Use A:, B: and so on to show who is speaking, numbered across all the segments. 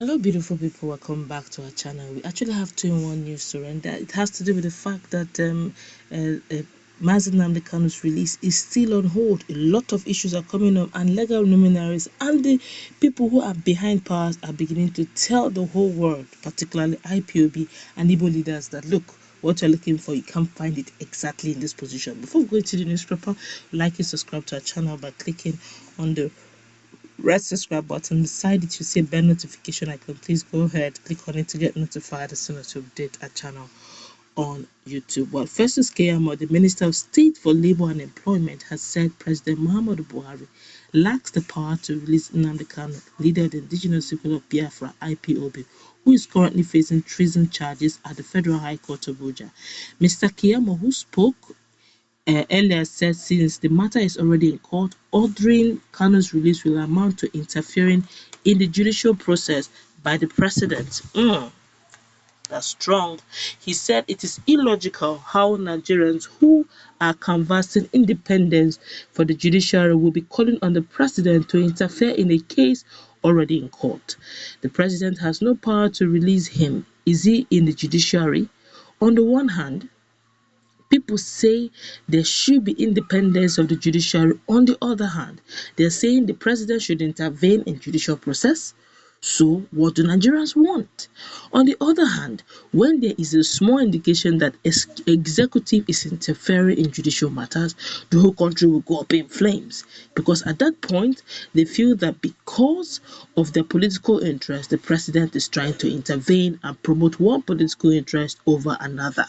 A: Hello, beautiful people. Welcome back to our channel. We actually have two-in-one news story, and that it has to do with the fact that Mazi Nnamdi Kanu's release is still on hold. A lot of issues are coming up, and legal luminaries and the people who are behind powers are beginning to tell the whole world, particularly IPOB and Igbo leaders, that look, what you're looking for, you can't find it exactly in this position. Before we go to the newspaper, like and subscribe to our channel by clicking on the red subscribe button beside it. You see a bell notification icon. Please go ahead, click on it to get notified as soon as we update our channel on YouTube. Well, Festus Keyamo, the Minister of State for Labour and Employment, has said President Muhammadu Buhari lacks the power to release Nnamdi Kanu, leader of the indigenous people of Biafra (IPOB), who is currently facing treason charges at the Federal High Court of Abuja. Mr. Keyamo, who spoke earlier, said since the matter is already in court, ordering Kanu's release will amount to interfering in the judicial process by the president. That's strong. He said it is illogical how Nigerians who are canvassing independence for the judiciary will be calling on the president to interfere in a case already in court. The president has no power to release him. Is he in the judiciary? On the one hand, people say there should be independence of the judiciary. On the other hand, they're saying the president should intervene in judicial process. So what do Nigerians want? On the other hand, when there is a small indication that executive is interfering in judicial matters, the whole country will go up in flames, because at that point they feel that because of their political interest, the president is trying to intervene and promote one political interest over another.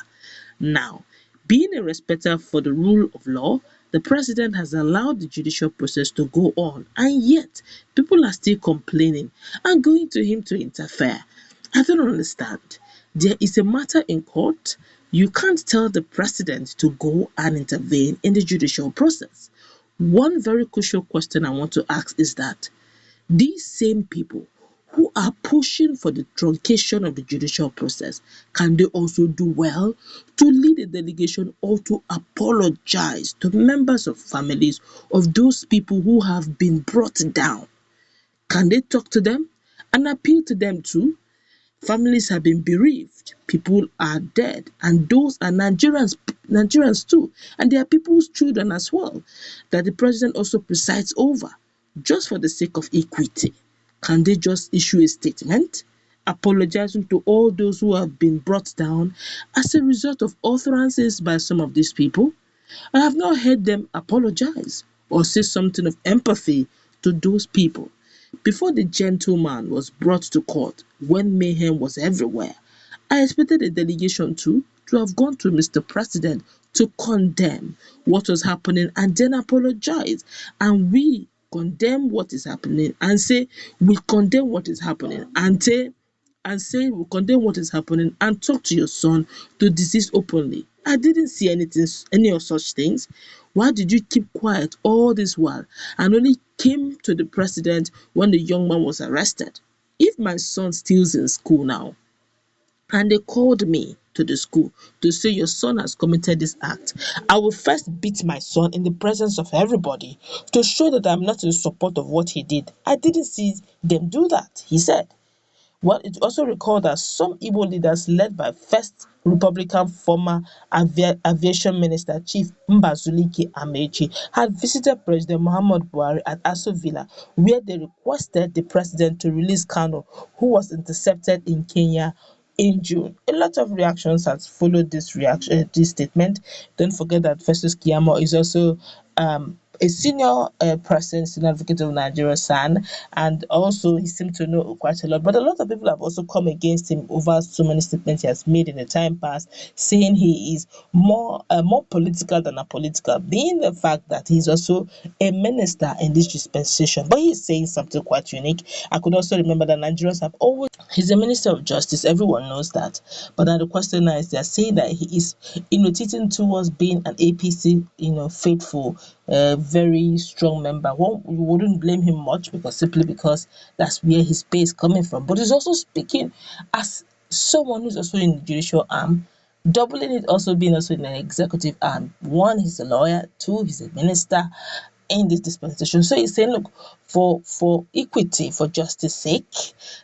A: Now, being a respecter for the rule of law, the president has allowed the judicial process to go on, and yet people are still complaining and going to him to interfere. I don't understand. There is a matter in court. You can't tell the president to go and intervene in the judicial process. One very crucial question I want to ask is that these same people who are pushing for the truncation of the judicial process, can they also do well to lead a delegation or to apologize to members of families of those people who have been brought down? Can they talk to them and appeal to them too? Families have been bereaved, people are dead, and those are Nigerians too, and they are people's children as well, that the president also presides over, just for the sake of equity. Can they just issue a statement apologizing to all those who have been brought down as a result of utterances by some of these people? I have not heard them apologize or say something of empathy to those people. Before the gentleman was brought to court, when mayhem was everywhere, I expected a delegation to have gone to Mr. President to condemn what was happening and then apologize. And we condemn what is happening and say we condemn what is happening and say we condemn what is happening and talk to your son to desist openly. I didn't see any of such things. Why did you keep quiet all this while and only came to the president when the young man was arrested? If my son still's in school now and they called me to the school to say your son has committed this act, I will first beat my son in the presence of everybody to show that I'm not in support of what he did. I didn't see them do that, he said. Well, it also recalled that some Igbo leaders led by First Republican former Aviation Minister Chief Mbazulike Amechi had visited President Muhammad Buhari at Aso Villa, where they requested the president to release Kanu, who was intercepted in Kenya in June. A lot of reactions has followed this statement. Don't forget that Festus Keyamo is also a senior person, senior advocate of Nigeria, SAN, and also he seemed to know quite a lot. But a lot of people have also come against him over so many statements he has made in the time past, saying he is more political than apolitical, being the fact that he's also a minister in this dispensation. But he's saying something quite unique. I could also remember that Nigerians have always he's a minister of justice, everyone knows that. But now the question now is they're saying that he is tilting towards being an APC, faithful, very strong member. Well, you wouldn't blame him much because that's where his pay is coming from. But he's also speaking as someone who's also in the judicial arm, doubling it also being also in an executive arm. One, he's a lawyer. Two, he's a minister. in this dispensation. So he's saying, look, for equity, for justice sake,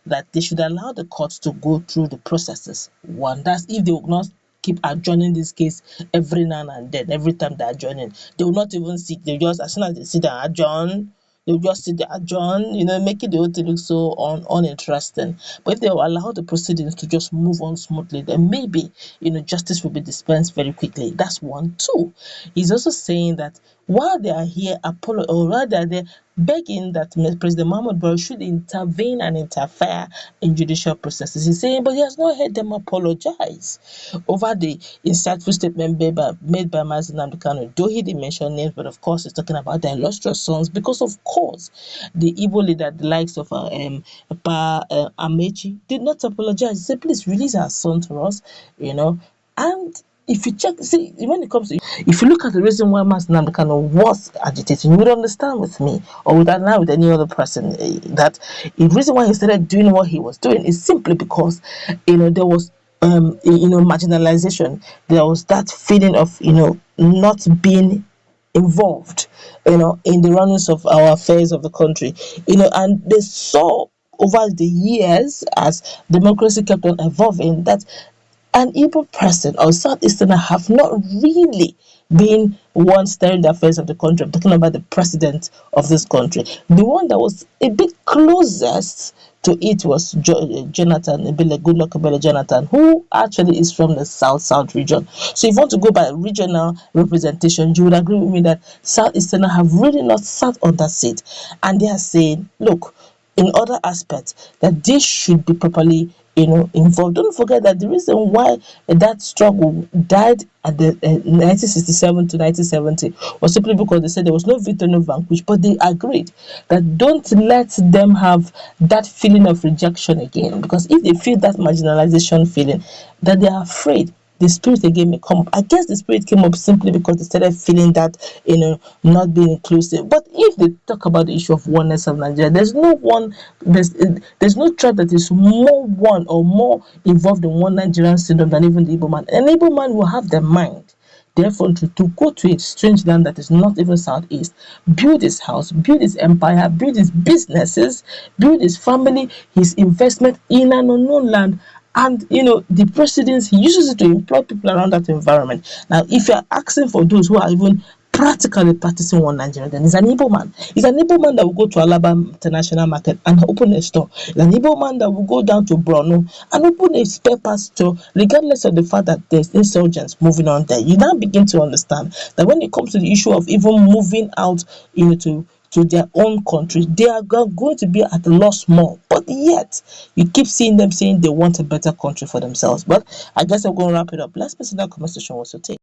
A: that they should allow the courts to go through the processes. One, that's if they will not keep adjourning this case every now and then, every time they adjourning. They will not even sit, they just, as soon as they sit and adjourn, they'll just sit there adjourn, making the whole thing look so uninteresting. But if they will allow the proceedings to just move on smoothly, then maybe justice will be dispensed very quickly. That's one. Two, he's also saying that while they are here or rather they're begging that President Muhammad Buhari should intervene and interfere in judicial processes. He's saying, but he has not heard them apologize over the insightful statement made by Mazi Nnamdi Kanu. Though he didn't mention names, but of course he's talking about their illustrious sons, because of course the Igbo leader, the likes of Amechi, did not apologize. He said, please release our son to us, and if you check, see, when it comes to, if you look at the reason why Mazi Nnamdi Kanu was agitating, you would understand with me, or would understand with any other person, that the reason why he started doing what he was doing is simply because, there was, marginalization. There was that feeling of, not being involved, in the runnings of our affairs of the country, and they saw over the years as democracy kept on evolving that an Igbo person or Southeasterner have not really been one steering the affairs of the country. I'm talking about the president of this country. The one that was a bit closest to it was Jonathan Goodluck Ebele Jonathan, who actually is from the South region. So if you want to go by regional representation, you would agree with me that Southeasterners have really not sat on that seat, and they are saying, look, in other aspects, that this should be properly involved. Don't forget that the reason why that struggle died at the 1967 to 1970 was simply because they said there was no victor, no vanquish, but they agreed that don't let them have that feeling of rejection again, because if they feel that marginalization feeling, that they are afraid the spirit again may come up. I guess the spirit came up simply because they started feeling that, not being inclusive. But if they talk about the issue of oneness of Nigeria, there's no tribe that is more one or more involved in one Nigerian syndrome than even the Igbo man. An Igbo man will have the mind, therefore, to go to a strange land that is not even southeast, build his house, build his empire, build his businesses, build his family, his investment in an unknown land. And the precedence, he uses it to employ people around that environment. Now, if you're asking for those who are even practically practicing one Nigeria, then it's an Igbo man. It's an Igbo man that will go to Alaba International Market and open a store. It's an Igbo man that will go down to Borno and open a spare parts store, regardless of the fact that there's insurgents moving on there. You now begin to understand that when it comes to the issue of even moving out, to their own country, they are going to be at a loss more. But yet, you keep seeing them saying they want a better country for themselves. But I guess I'm going to wrap it up. Let's listen to that conversation also take.